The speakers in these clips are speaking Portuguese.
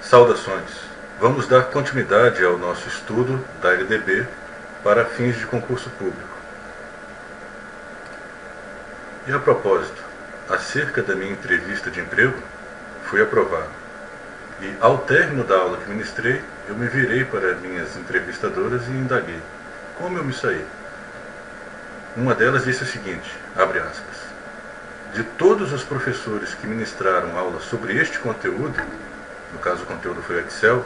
Saudações! Vamos dar continuidade ao nosso estudo da LDB para fins de concurso público. E a propósito, acerca da minha entrevista de emprego, fui aprovado. E ao término da aula que ministrei, eu me virei para minhas entrevistadoras e indaguei como eu me saí. Uma delas disse o seguinte, abre aspas, de todos os professores que ministraram aulas sobre este conteúdo, no caso o conteúdo foi o Excel,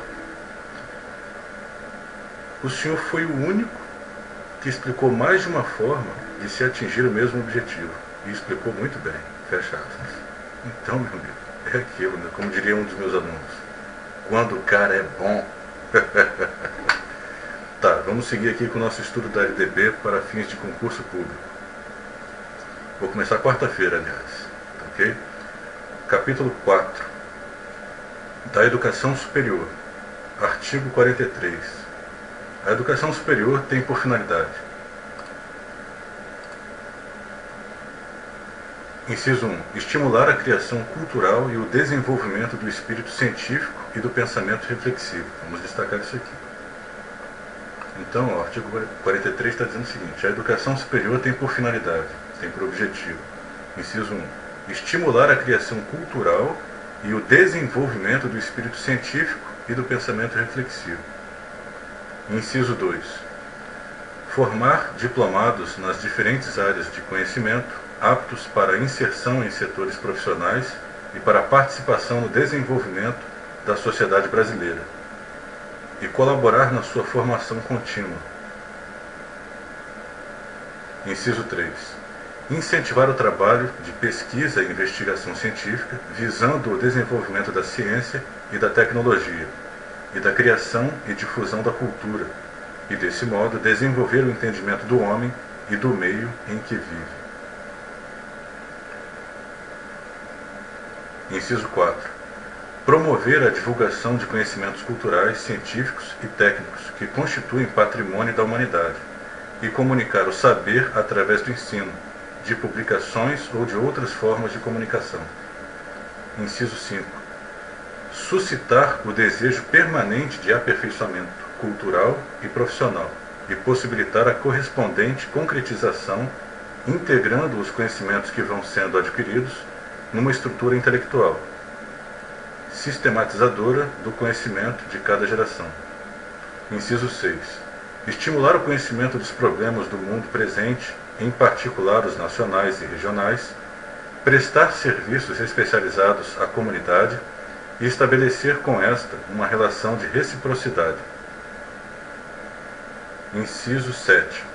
o senhor foi o único que explicou mais de uma forma de se atingir o mesmo objetivo. E explicou muito bem, fecha aspas. Então, meu amigo, é aquilo, né? Como diria um dos meus alunos, quando o cara é bom. Tá, vamos seguir aqui com o nosso estudo da LDB para fins de concurso público. Vou começar quarta-feira, aliás, ok? Capítulo 4 da Educação Superior, artigo 43. A educação superior tem por finalidade: inciso 1. Estimular a criação cultural e o desenvolvimento do espírito científico e do pensamento reflexivo. Vamos destacar isso aqui. Então, o artigo 43 está dizendo o seguinte: a educação superior tem por finalidade, tem por objetivo, inciso 1. Estimular a criação cultural e o desenvolvimento do espírito científico e do pensamento reflexivo. Inciso 2. Formar diplomados nas diferentes áreas de conhecimento, aptos para inserção em setores profissionais e para a participação no desenvolvimento da sociedade brasileira, e colaborar na sua formação contínua. Inciso 3. Incentivar o trabalho de pesquisa e investigação científica, visando o desenvolvimento da ciência e da tecnologia, e da criação e difusão da cultura, e desse modo desenvolver o entendimento do homem e do meio em que vive. Inciso 4. Promover a divulgação de conhecimentos culturais, científicos e técnicos que constituem patrimônio da humanidade, e comunicar o saber através do ensino, de publicações ou de outras formas de comunicação. Inciso 5. Suscitar o desejo permanente de aperfeiçoamento cultural e profissional e possibilitar a correspondente concretização, integrando os conhecimentos que vão sendo adquiridos numa estrutura intelectual sistematizadora do conhecimento de cada geração. Inciso 6. Estimular o conhecimento dos problemas do mundo presente, em particular os nacionais e regionais, prestar serviços especializados à comunidade e estabelecer com esta uma relação de reciprocidade. Inciso 7.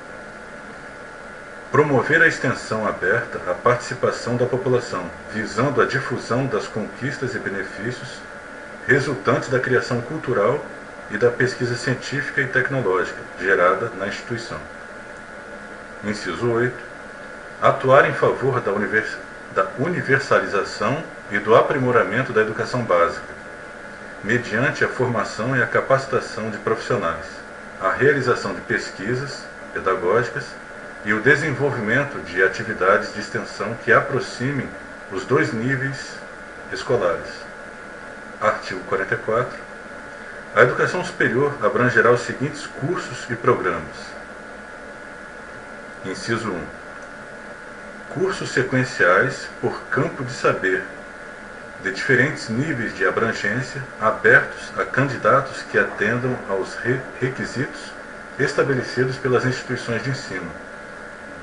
Promover a extensão aberta à participação da população, visando a difusão das conquistas e benefícios resultantes da criação cultural e da pesquisa científica e tecnológica gerada na instituição. Inciso 8. Atuar em favor da universalização e do aprimoramento da educação básica, mediante a formação e a capacitação de profissionais, a realização de pesquisas pedagógicas e o desenvolvimento de atividades de extensão que aproximem os dois níveis escolares. Artigo 44. A educação superior abrangerá os seguintes cursos e programas. Inciso 1. Cursos sequenciais por campo de saber, de diferentes níveis de abrangência, abertos a candidatos que atendam aos requisitos estabelecidos pelas instituições de ensino,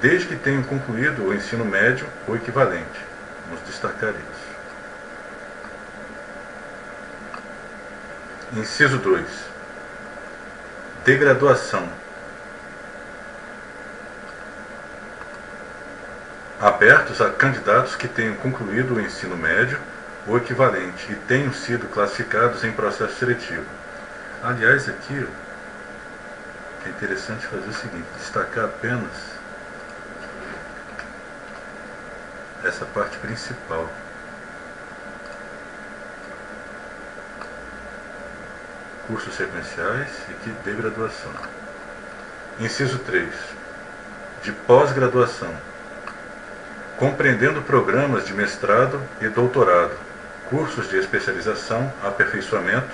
desde que tenham concluído o ensino médio ou equivalente. Vamos destacar isso. Inciso 2. De graduação. Abertos a candidatos que tenham concluído o ensino médio ou equivalente e tenham sido classificados em processo seletivo. Aliás, aqui é interessante fazer o seguinte, destacar apenas essa parte principal. Cursos sequenciais e que de graduação. Inciso 3. De pós-graduação. Compreendendo programas de mestrado e doutorado, cursos de especialização, aperfeiçoamento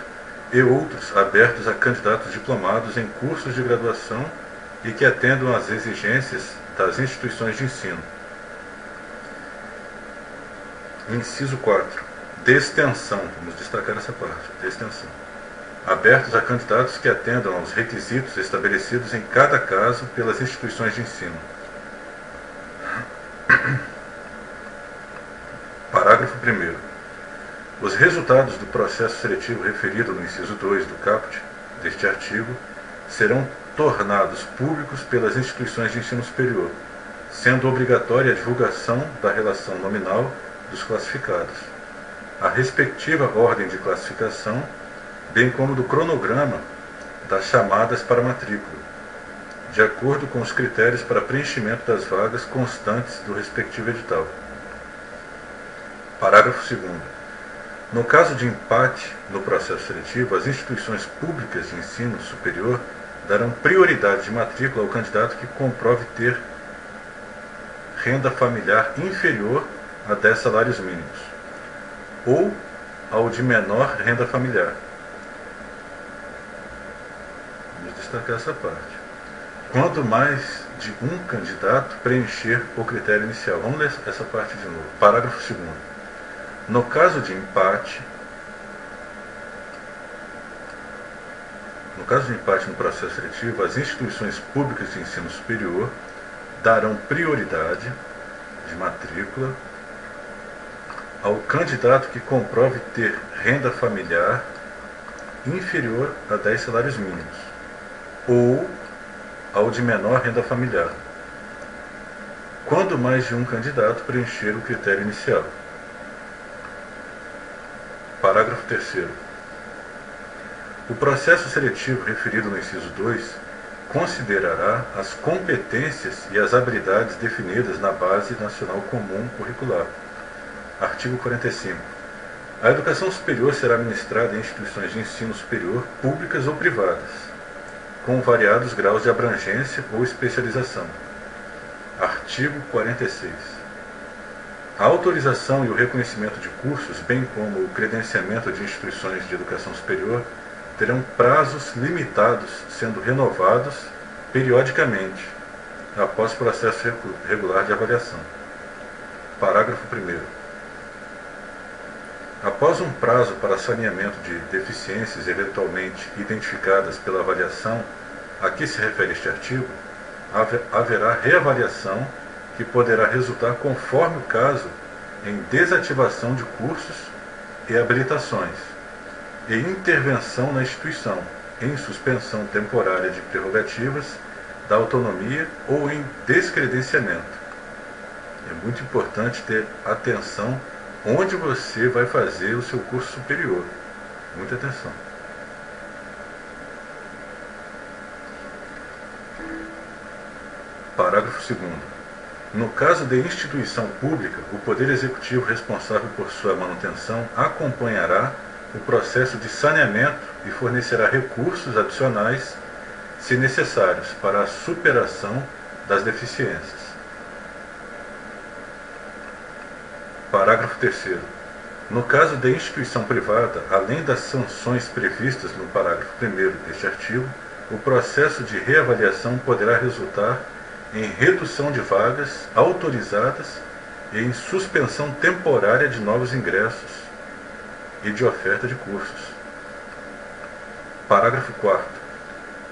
e outros abertos a candidatos diplomados em cursos de graduação e que atendam às exigências das instituições de ensino. Inciso 4. De extensão, vamos destacar essa parte, de extensão. Abertos a candidatos que atendam aos requisitos estabelecidos em cada caso pelas instituições de ensino. Parágrafo 1º. Os resultados do processo seletivo referido no inciso 2 do caput deste artigo serão tornados públicos pelas instituições de ensino superior, sendo obrigatória a divulgação da relação nominal dos classificados, a respectiva ordem de classificação, bem como do cronograma das chamadas para matrícula, de acordo com os critérios para preenchimento das vagas constantes do respectivo edital. Parágrafo 2º. No caso de empate no processo seletivo, as instituições públicas de ensino superior darão prioridade de matrícula ao candidato que comprove ter renda familiar inferior a 10 salários mínimos, ou ao de menor renda familiar. Vamos destacar essa parte. Quanto mais de um candidato preencher o critério inicial. Vamos ler essa parte de novo. Parágrafo 2º. No caso de empate no processo seletivo, as instituições públicas de ensino superior darão prioridade de matrícula ao candidato que comprove ter renda familiar inferior a 10 salários mínimos, ou ao de menor renda familiar, quando mais de um candidato preencher o critério inicial. Parágrafo 3º. O processo seletivo referido no inciso 2 considerará as competências e as habilidades definidas na Base Nacional Comum Curricular. Artigo 45. A educação superior será ministrada em instituições de ensino superior, públicas ou privadas, com variados graus de abrangência ou especialização. Artigo 46. A autorização e o reconhecimento de cursos, bem como o credenciamento de instituições de educação superior, terão prazos limitados, sendo renovados periodicamente, após processo regular de avaliação. Parágrafo 1º. Após um prazo para saneamento de deficiências eventualmente identificadas pela avaliação a que se refere este artigo, haverá reavaliação que poderá resultar, conforme o caso, em desativação de cursos e habilitações, e intervenção na instituição, em suspensão temporária de prerrogativas da autonomia ou em descredenciamento. É muito importante ter atenção onde você vai fazer o seu curso superior. Muita atenção. Parágrafo 2º. No caso de instituição pública, o Poder Executivo responsável por sua manutenção acompanhará o processo de saneamento e fornecerá recursos adicionais, se necessários, para a superação das deficiências. Parágrafo 3º. No caso de instituição privada, além das sanções previstas no parágrafo 1º deste artigo, o processo de reavaliação poderá resultar em redução de vagas autorizadas e em suspensão temporária de novos ingressos e de oferta de cursos. Parágrafo 4º.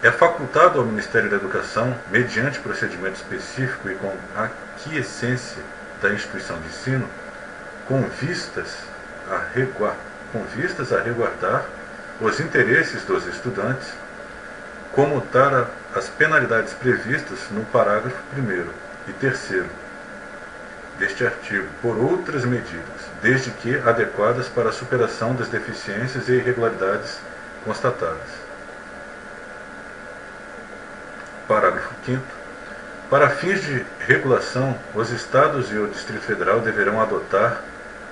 É facultado ao Ministério da Educação, mediante procedimento específico e com aquiescência da instituição de ensino, com vistas a resguardar os interesses dos estudantes, comutar as penalidades previstas no parágrafo 1º e 3º deste artigo por outras medidas, desde que adequadas para a superação das deficiências e irregularidades constatadas. Parágrafo 5º. Para fins de regulação, os Estados e o Distrito Federal deverão adotar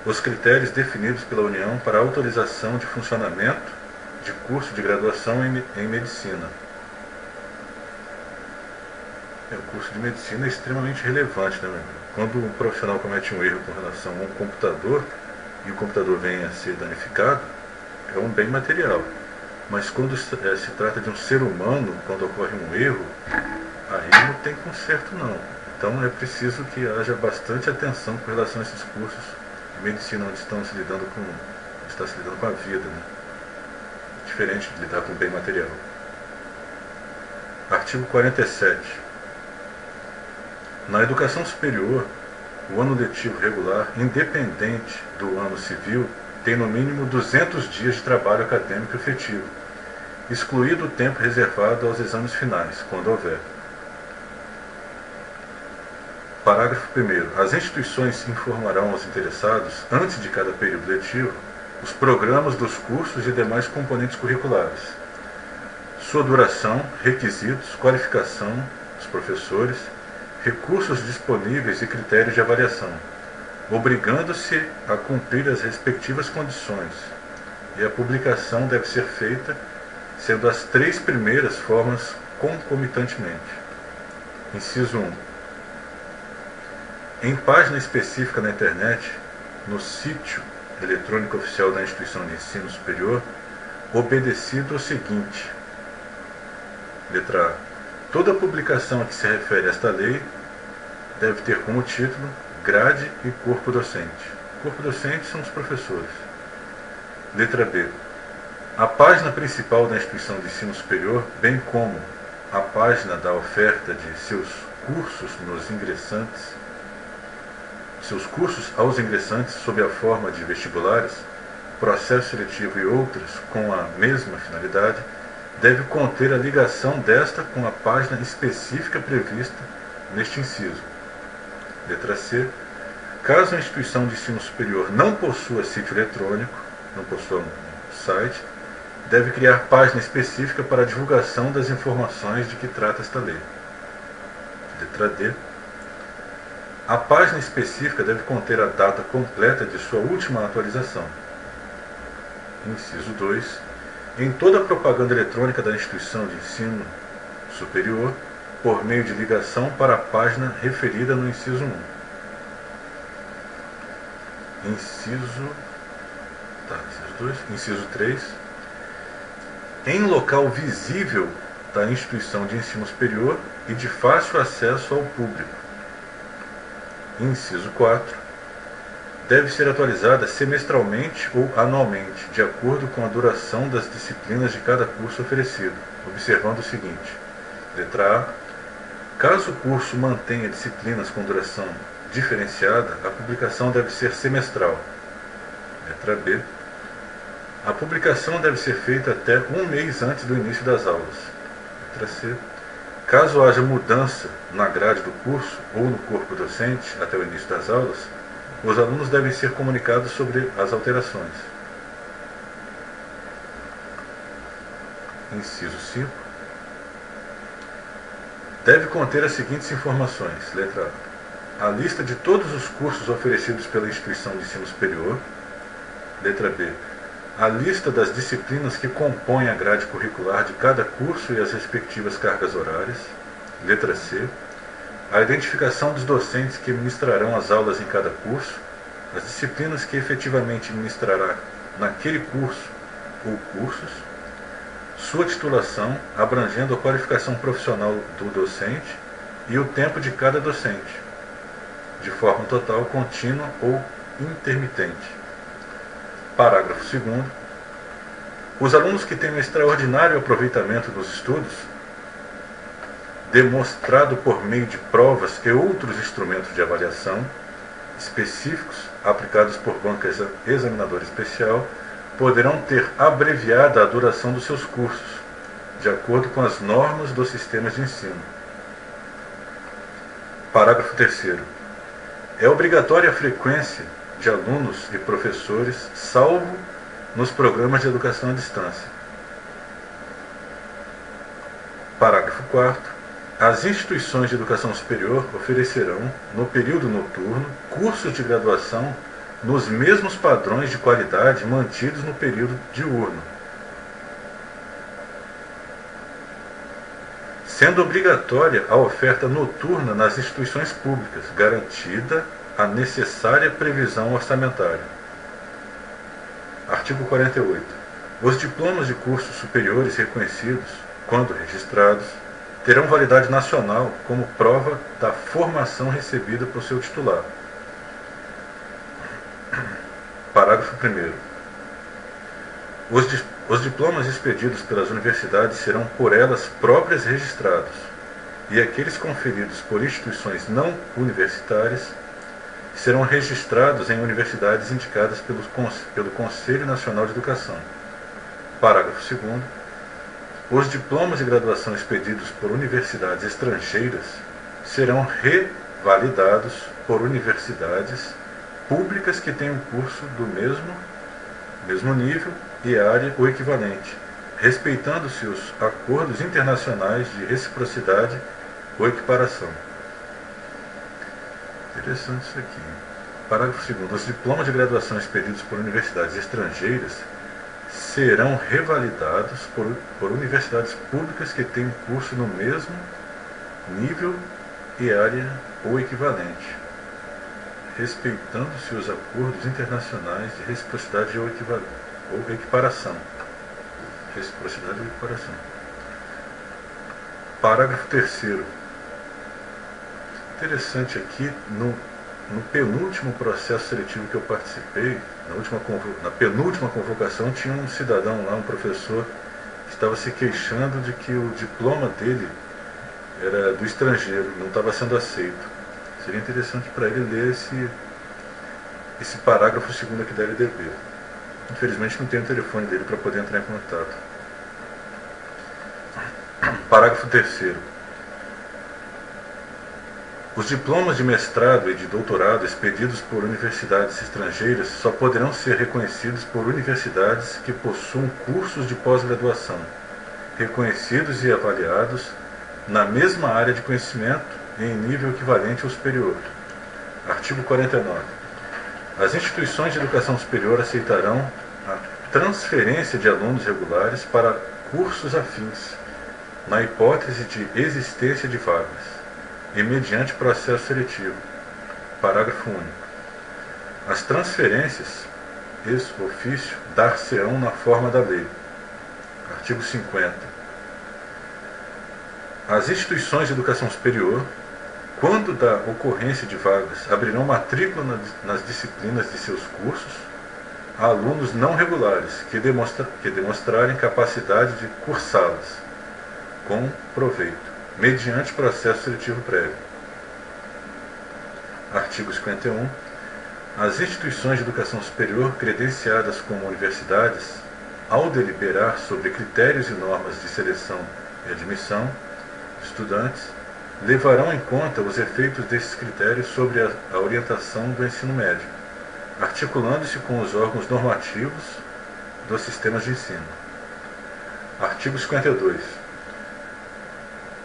os critérios definidos pela União para autorização de funcionamento de curso de graduação em medicina. O curso de medicina é extremamente relevante, né, meu amigo? Quando um profissional comete um erro com relação a um computador e o computador vem a ser danificado, é um bem material. Mas quando se trata de um ser humano, quando ocorre um erro, aí não tem conserto não. Então é preciso que haja bastante atenção com relação a esses cursos de medicina onde está se lidando com a vida, né? Diferente de lidar com o bem material. Artigo 47. Na educação superior, o ano letivo regular, independente do ano civil, tem no mínimo 200 dias de trabalho acadêmico efetivo, excluído o tempo reservado aos exames finais, quando houver. Parágrafo 1º. As instituições informarão aos interessados, antes de cada período letivo, os programas dos cursos e demais componentes curriculares, sua duração, requisitos, qualificação dos professores, recursos disponíveis e critérios de avaliação, obrigando-se a cumprir as respectivas condições, e a publicação deve ser feita, sendo as 3 primeiras formas concomitantemente. Inciso 1. Em página específica na internet, no sítio eletrônico oficial da instituição de ensino superior, obedecido ao seguinte: letra A. Toda publicação a que se refere esta lei deve ter como título grade e corpo docente. Corpo docente são os professores. Letra B. A página principal da instituição de ensino superior, bem como a página da oferta de seus cursos aos ingressantes sob a forma de vestibulares, processo seletivo e outras com a mesma finalidade, deve conter a ligação desta com a página específica prevista neste inciso. Letra C. Caso a instituição de ensino superior não possua sítio eletrônico, não possua um site, deve criar página específica para a divulgação das informações de que trata esta lei. Letra D. A página específica deve conter a data completa de sua última atualização. Inciso 2. Em toda a propaganda eletrônica da instituição de ensino superior, por meio de ligação para a página referida no inciso 1. Inciso 3. Em local visível da instituição de ensino superior e de fácil acesso ao público. Inciso 4. Deve ser atualizada semestralmente ou anualmente, de acordo com a duração das disciplinas de cada curso oferecido, observando o seguinte: letra A. Caso o curso mantenha disciplinas com duração diferenciada, a publicação deve ser semestral. Letra B. A publicação deve ser feita até um mês antes do início das aulas. Letra C. Caso haja mudança na grade do curso ou no corpo docente até o início das aulas, os alunos devem ser comunicados sobre as alterações. Inciso 5. Deve conter as seguintes informações. Letra A. A lista de todos os cursos oferecidos pela instituição de ensino superior. Letra B. A lista das disciplinas que compõem a grade curricular de cada curso e as respectivas cargas horárias. Letra C. A identificação dos docentes que ministrarão as aulas em cada curso, as disciplinas que efetivamente ministrará naquele curso ou cursos, sua titulação, abrangendo a qualificação profissional do docente e o tempo de cada docente, de forma total, contínua ou intermitente. Parágrafo 2º. Os alunos que têm um extraordinário aproveitamento nos estudos, demonstrado por meio de provas e outros instrumentos de avaliação específicos aplicados por banca examinadora especial, poderão ter abreviada a duração dos seus cursos, de acordo com as normas dos sistemas de ensino. Parágrafo 3º. É obrigatória a frequência de alunos e professores, salvo nos programas de educação à distância. Parágrafo 4º. As instituições de educação superior oferecerão, no período noturno, cursos de graduação nos mesmos padrões de qualidade mantidos no período diurno, sendo obrigatória a oferta noturna nas instituições públicas, garantida a necessária previsão orçamentária. Artigo 48. Os diplomas de cursos superiores reconhecidos, quando registrados, terão validade nacional como prova da formação recebida por seu titular. Parágrafo 1º. Os diplomas expedidos pelas universidades serão por elas próprias registrados, e aqueles conferidos por instituições não universitárias serão registrados em universidades indicadas pelo Conselho Nacional de Educação. Parágrafo 2º. Os diplomas de graduação expedidos por universidades estrangeiras serão revalidados por universidades públicas que tenham curso do mesmo nível e área ou equivalente, respeitando-se os acordos internacionais de reciprocidade ou equiparação. Interessante isso aqui. Parágrafo 2º. Os diplomas de graduação expedidos por universidades estrangeiras serão revalidados por universidades públicas que tenham curso no mesmo nível e área ou equivalente, respeitando-se os acordos internacionais de reciprocidade ou equiparação. Reciprocidade ou equiparação. Parágrafo 3º. Interessante aqui, no penúltimo processo seletivo que eu participei, na penúltima convocação, tinha um cidadão lá, um professor, que estava se queixando de que o diploma dele era do estrangeiro, não estava sendo aceito. Seria interessante para ele ler esse parágrafo 2º aqui da LDB. Infelizmente não tenho o telefone dele para poder entrar em contato. Parágrafo 3º. Os diplomas de mestrado e de doutorado expedidos por universidades estrangeiras só poderão ser reconhecidos por universidades que possuam cursos de pós-graduação, reconhecidos e avaliados na mesma área de conhecimento em nível equivalente ou superior. Artigo 49. As instituições de educação superior aceitarão a transferência de alunos regulares para cursos afins, na hipótese de existência de vagas, e mediante processo seletivo. Parágrafo único. As transferências, ex officio, dar-se-ão na forma da lei. Artigo 50. As instituições de educação superior, quando da ocorrência de vagas, abrirão matrícula nas disciplinas de seus cursos a alunos não regulares que demonstrarem capacidade de cursá-las com proveito, mediante processo seletivo prévio. Artigo 51. As instituições de educação superior credenciadas como universidades, ao deliberar sobre critérios e normas de seleção e admissão de estudantes, levarão em conta os efeitos desses critérios sobre a orientação do ensino médio, articulando-se com os órgãos normativos dos sistemas de ensino. Artigo 52.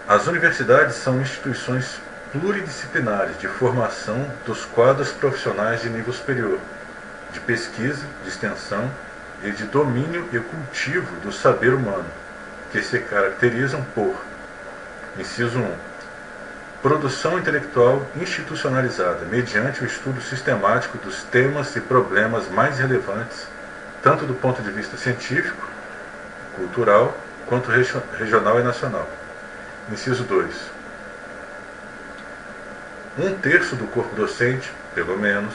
As universidades são instituições pluridisciplinares de formação dos quadros profissionais de nível superior, de pesquisa, de extensão e de domínio e cultivo do saber humano, que se caracterizam por: inciso 1. Produção intelectual institucionalizada, mediante o estudo sistemático dos temas e problemas mais relevantes, tanto do ponto de vista científico, cultural, quanto regional e nacional. Inciso 2. Um terço do corpo docente, pelo menos,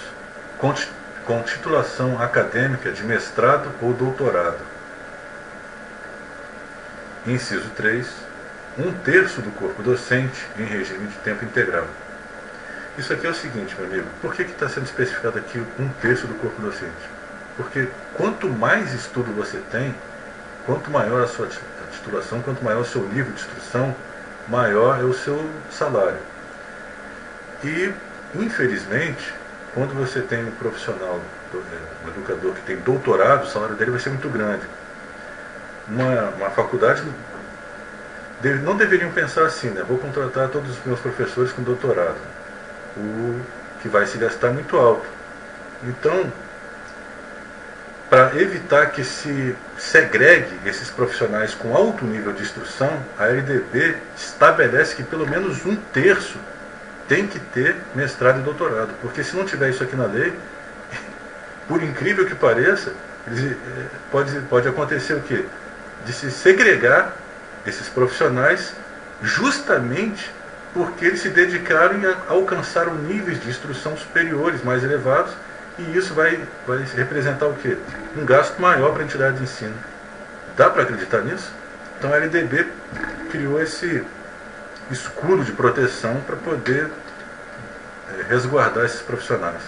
com titulação acadêmica de mestrado ou doutorado. Inciso 3. Um terço do corpo docente em regime de tempo integral. Isso aqui é o seguinte, meu amigo, por que está sendo especificado aqui um terço do corpo docente? Porque quanto mais estudo você tem, quanto maior a sua titulação, quanto maior o seu nível de instrução, maior é o seu salário. E, infelizmente, quando você tem um profissional, um educador que tem doutorado, o salário dele vai ser muito grande. Uma faculdade não deveriam pensar assim, né? Vou contratar todos os meus professores com doutorado, o que vai se gastar muito alto. Então, para evitar que se segregue esses profissionais com alto nível de instrução, a LDB estabelece que pelo menos um terço tem que ter mestrado e doutorado, porque se não tiver isso aqui na lei, por incrível que pareça, Pode acontecer o quê? De se segregar esses profissionais justamente porque eles se dedicaram a alcançar níveis de instrução superiores, mais elevados, e isso vai representar o quê? Um gasto maior para a entidade de ensino. Dá para acreditar nisso? Então a LDB criou esse escudo de proteção para poder resguardar esses profissionais.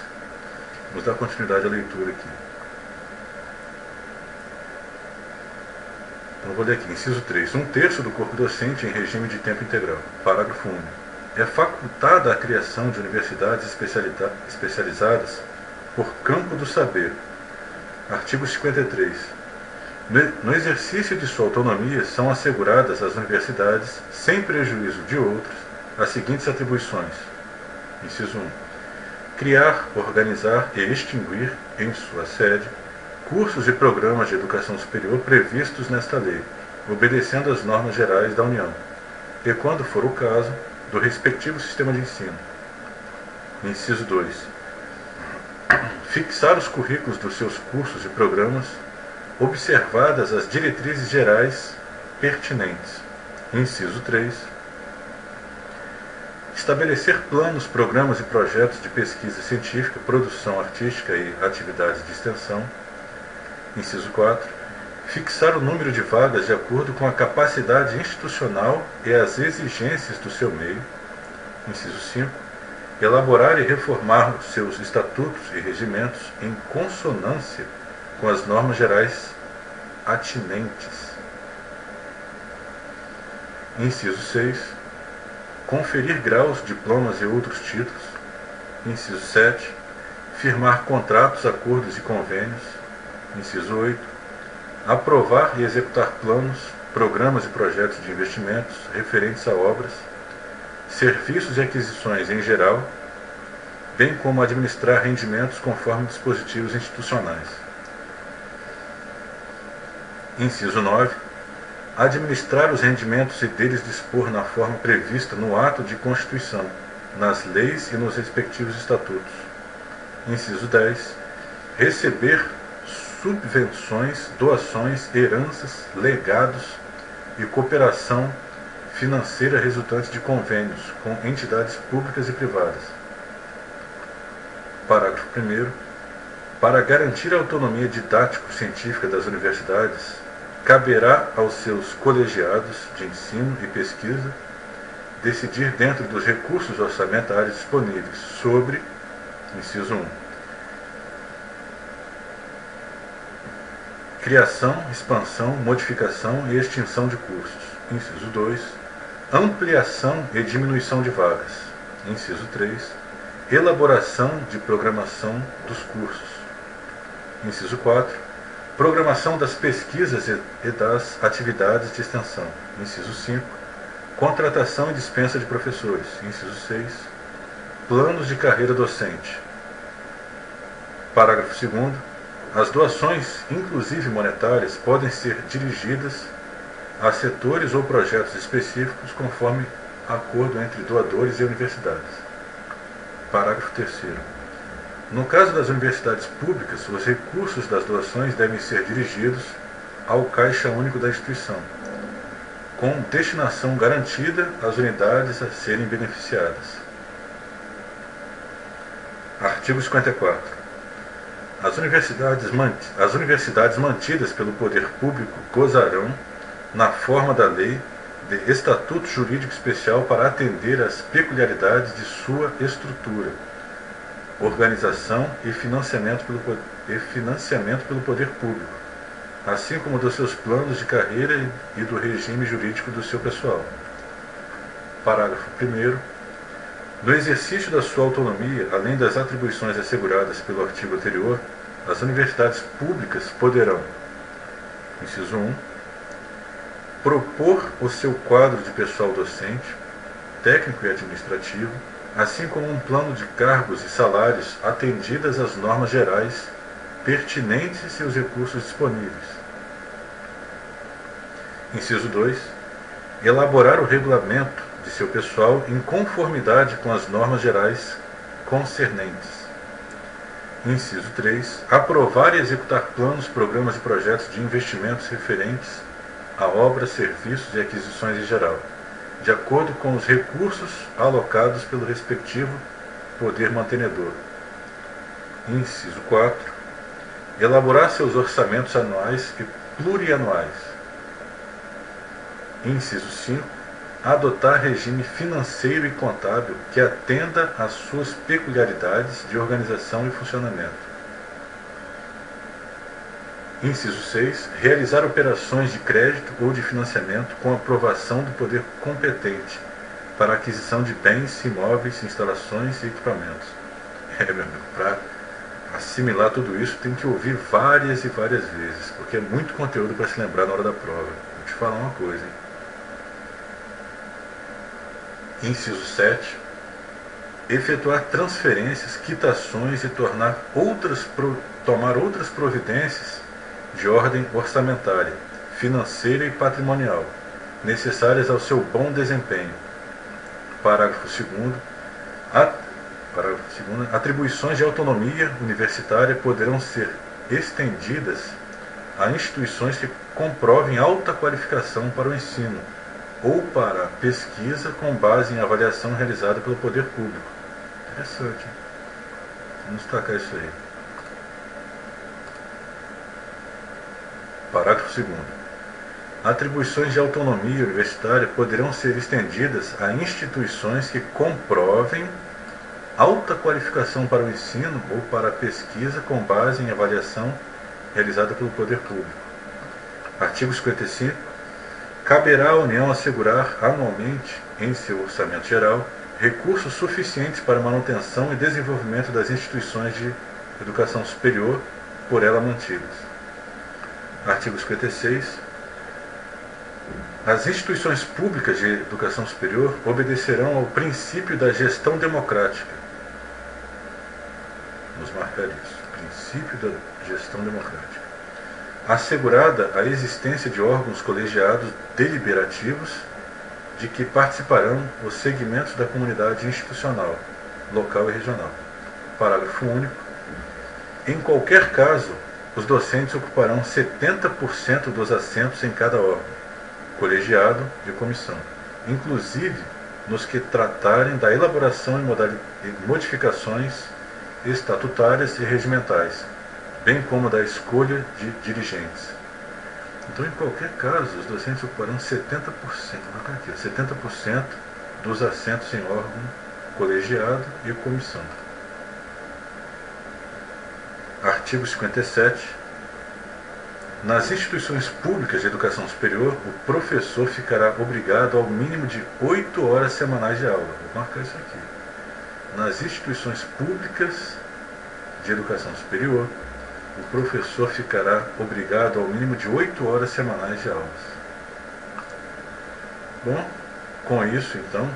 Vamos dar continuidade à leitura aqui. Então vou ler aqui, inciso 3. 1/3 do corpo docente em regime de tempo integral. Parágrafo único. É facultada a criação de universidades especializadas por campo do saber. Artigo 53. No exercício de sua autonomia são asseguradas às universidades, sem prejuízo de outros, as seguintes atribuições. Inciso 1. Criar, organizar e extinguir, em sua sede, cursos e programas de educação superior previstos nesta lei, obedecendo às normas gerais da União, e, quando for o caso, do respectivo sistema de ensino. Inciso 2. Fixar os currículos dos seus cursos e programas, observadas as diretrizes gerais pertinentes. Inciso 3. Estabelecer planos, programas e projetos de pesquisa científica, produção artística e atividades de extensão. Inciso 4. Fixar o número de vagas de acordo com a capacidade institucional e as exigências do seu meio. Inciso 5. Elaborar e reformar os seus estatutos e regimentos em consonância com as normas gerais atinentes. Inciso 6. Conferir graus, diplomas e outros títulos. Inciso 7. Firmar contratos, acordos e convênios. Inciso 8. Aprovar e executar planos, programas e projetos de investimentos referentes a obras, serviços e aquisições em geral, bem como administrar rendimentos conforme dispositivos institucionais. Inciso 9. Administrar os rendimentos e deles dispor na forma prevista no ato de constituição, nas leis e nos respectivos estatutos. Inciso 10. Receber subvenções, doações, heranças, legados e cooperação financeira resultante de convênios com entidades públicas e privadas. Parágrafo 1º. Para garantir a autonomia didático-científica das universidades, caberá aos seus colegiados de ensino e pesquisa decidir dentro dos recursos orçamentários disponíveis sobre, inciso 1, criação, expansão, modificação e extinção de cursos. Inciso 2. Ampliação e diminuição de vagas. Inciso 3. Elaboração de programação dos cursos. Inciso 4. Programação das pesquisas e das atividades de extensão. Inciso 5. Contratação e dispensa de professores. Inciso 6. Planos de carreira docente. Parágrafo 2º. As doações, inclusive monetárias, podem ser dirigidas a setores ou projetos específicos conforme acordo entre doadores e universidades. Parágrafo 3º. No caso das universidades públicas, os recursos das doações devem ser dirigidos ao Caixa Único da instituição, com destinação garantida às unidades a serem beneficiadas. Artigo 54. As universidades mantidas pelo poder público gozarão, na forma da lei, de estatuto jurídico especial para atender às peculiaridades de sua estrutura, organização e financiamento pelo poder público, assim como dos seus planos de carreira e do regime jurídico do seu pessoal. Parágrafo 1º. No exercício da sua autonomia, além das atribuições asseguradas pelo artigo anterior, as universidades públicas poderão, inciso 1, propor o seu quadro de pessoal docente, técnico e administrativo, assim como um plano de cargos e salários atendidas às normas gerais pertinentes e os recursos disponíveis. Inciso 2, elaborar o regulamento de seu pessoal em conformidade com as normas gerais concernentes. Inciso 3. Aprovar e executar planos, programas e projetos de investimentos referentes a obras, serviços e aquisições em geral, de acordo com os recursos alocados pelo respectivo poder mantenedor. Inciso 4. Elaborar seus orçamentos anuais e plurianuais. Inciso 5. Adotar regime financeiro e contábil que atenda às suas peculiaridades de organização e funcionamento. Inciso 6. Realizar operações de crédito ou de financiamento com aprovação do poder competente para a aquisição de bens, imóveis, instalações e equipamentos. Meu amigo, para assimilar tudo isso tem que ouvir várias e várias vezes, porque é muito conteúdo para se lembrar na hora da prova. Vou te falar uma coisa, hein? Inciso 7. Efetuar transferências, quitações e tomar outras providências de ordem orçamentária, financeira e patrimonial, necessárias ao seu bom desempenho. Parágrafo 2º. Atribuições de autonomia universitária poderão ser estendidas a instituições que comprovem alta qualificação para o ensino ou para a pesquisa com base em avaliação realizada pelo poder público. Interessante, hein? Vamos destacar isso aí. Parágrafo 2º. Atribuições de autonomia universitária poderão ser estendidas a instituições que comprovem alta qualificação para o ensino ou para a pesquisa com base em avaliação realizada pelo poder público. Artigo 55. Caberá à União assegurar anualmente, em seu orçamento geral, recursos suficientes para a manutenção e desenvolvimento das instituições de educação superior por ela mantidas. Artigo 56. As instituições públicas de educação superior obedecerão ao princípio da gestão democrática. Vamos marcar isso. Princípio da gestão democrática. Assegurada a existência de órgãos colegiados deliberativos de que participarão os segmentos da comunidade institucional, local e regional. Parágrafo único. Em qualquer caso, os docentes ocuparão 70% dos assentos em cada órgão, colegiado e comissão, inclusive nos que tratarem da elaboração e modificações estatutárias e regimentais, bem como da escolha de dirigentes. Então, em qualquer caso, os docentes ocuparão 70%, vou colocar aqui, 70% dos assentos em órgão, colegiado e comissão. Artigo 57. Nas instituições públicas de educação superior, o professor ficará obrigado ao mínimo de 8 horas semanais de aula. Vou marcar isso aqui. Nas instituições públicas de educação superior, o professor ficará obrigado ao mínimo de 8 horas semanais de aulas. Bom, com isso, então,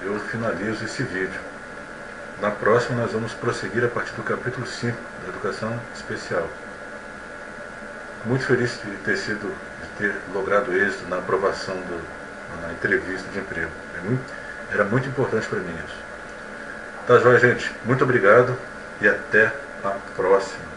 eu finalizo esse vídeo. Na próxima, nós vamos prosseguir a partir do capítulo 5 da Educação Especial. Muito feliz de ter logrado êxito na aprovação na entrevista de emprego. Era muito importante para mim isso. Tá joia, gente? Muito obrigado e até a próxima.